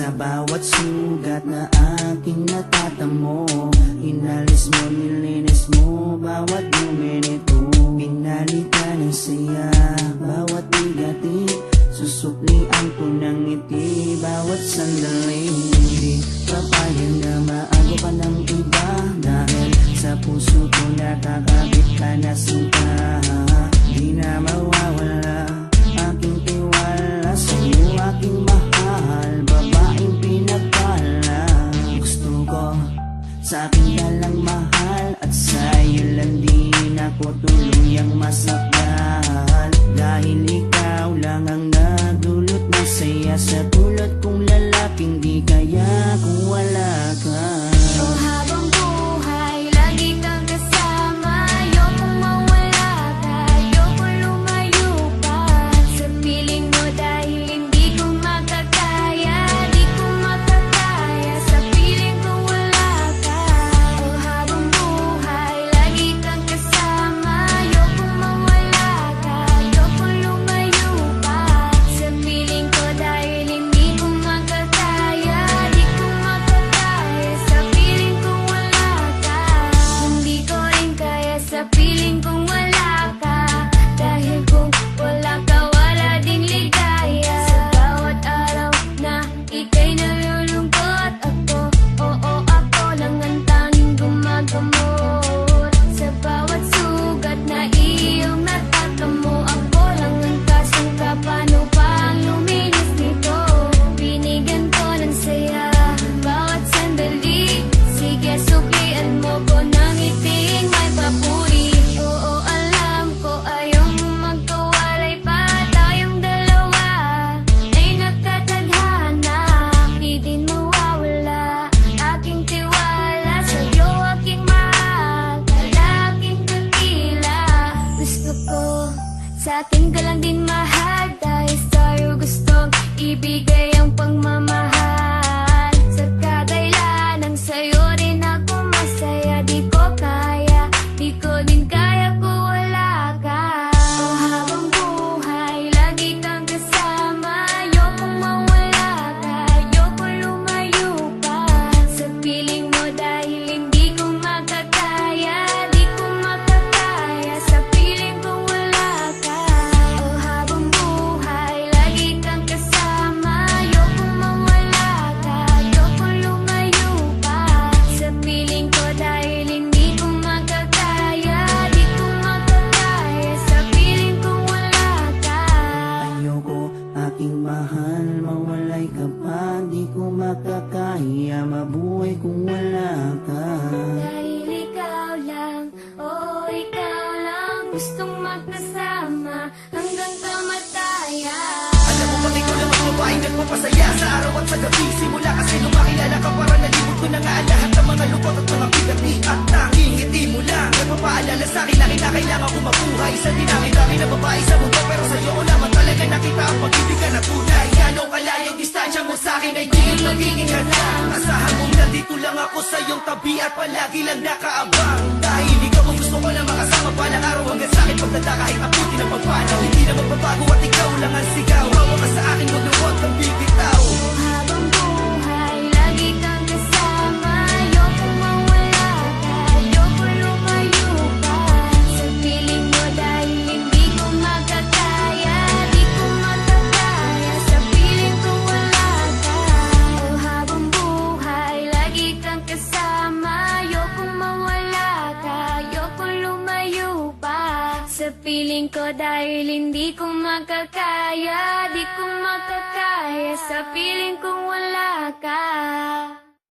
Sa bawat sugat na aking natatamo, inalis mo, nilinis mo bawat dumi nito. Pinalitan ng saya bawat bigatin, susuklian ko ng ngiti bawat sandali. Hindi papayag na maago ka ng iba, dahil sa puso ko nakakabit ka na sinta. Di na mawawala aking tiwala sa'yo, aking mahal, babaeng pinagpala. Gusto ko sa'kin ka lang mahal, at sa'yo lang din ako tuluyang masakal. Dahil ikaw lang ang nagdulot ng saya sa tulad kong lalaking di kaya kung wala ka. Oh, habang buhay, lagi kang kasama. Ayokong mawala ka, ayokong lumayo pa sa piling mo, dahil hindi ko makakaya, di ko makakaya sa piling kong wala ka. Oh, habang buhay, lagi kang kasama. Ayokong mawala ka, ayokong lumayo pa sa piling ko, dahil hindi ko makakaya, di ko makakaya sa piling kong wala ka. Hindi ko rin kaya sa piling kong wala ka, dahil kung wala ka, wala ding ligaya. Sa bawat araw na ika'y nalulungkot, ako, oo, ako lang ang tanging gumagamot. Sa bawat sugat na iyong natatamo, ako lang ang kasangka. Paano pa ang luminis nito? Binigyan ko ng saya bawat sandali. Sige, suklian mo ko ng ngiting may papuri. Oo, alam ko ayaw mo magkawalay pa, tayong dalawa ay nagkatadhana. Di din mawawala aking tiwala sa'yo, aking mahal, lalaking dakila. Gusto ko sa'kin ka lang din mahal, dahil sa'yo gustong ibigay ang pagmamahal. Sa kadailanang sa'yo rin ako masaya, di ko kaya, di ko din kaya kung wala ka. Oh, habang buhay, lagi kang kasama. Ayokong mawala ka, ayokong lumayo pa sa piling mo, dahil hindi ko makakaya, di ko makakaya sa piling kong wala ka. Oh, habang buhay, lagi kang kasama. Ayokong mawala ka, ayokong lumayo pa sa piling ko, dahil hindi ko makakaya, di ko makakaya sa piling kong wala ka. Ayoko, aking mahal, mawalay ka pa, di ko makakaya mabuhay kung wala ka. Dahil ikaw lang, oh ikaw lang, gustong magkasama hanggang kamatayan. Alam mo bang ikaw lang ang babaeng nagpapasaya sa araw at sa gabi? Simula kasi nung makilala ka, parang nalibot ko na nga ang lahat ng mga lungkot at mga bigat ni at tanging ngiti mo lang nagpapaalala sa'kin lagi na kailangan ko mabuhay. Isa din ang dami na babae sa mundo, pero sa'yo ko naman talaga nakita ang pag-ibig ka na tunay. Gano'ng kalayong distansya mo sa'kin ay di yun magiging hadlang. Asahan mong nandito lang ako sa iyong tabi at palagi lang nakaabang. Dahil ikaw ang gusto ko na makasama balang araw hanggang sa'kin pagdada kahit abutin ang pagpanaw. Hindi na magbabago at ikaw lang ang sigaw. Bawa ka sa akin, huwag na huwag kang bibitaw. Habang buhay, lagi kang kasama. Ayokong mawala ka, ayokong lumayo pa sa piling mo, dahil hindi ko makakaya, di ko makakaya sa piling kong wala ka. Oh, habang buhay, lagi kang kasama. Ayokong mawala ka, ayokong lumayo pa sa piling ko, dahil hindi ko makakaya, di ko makakaya sa piling kong wala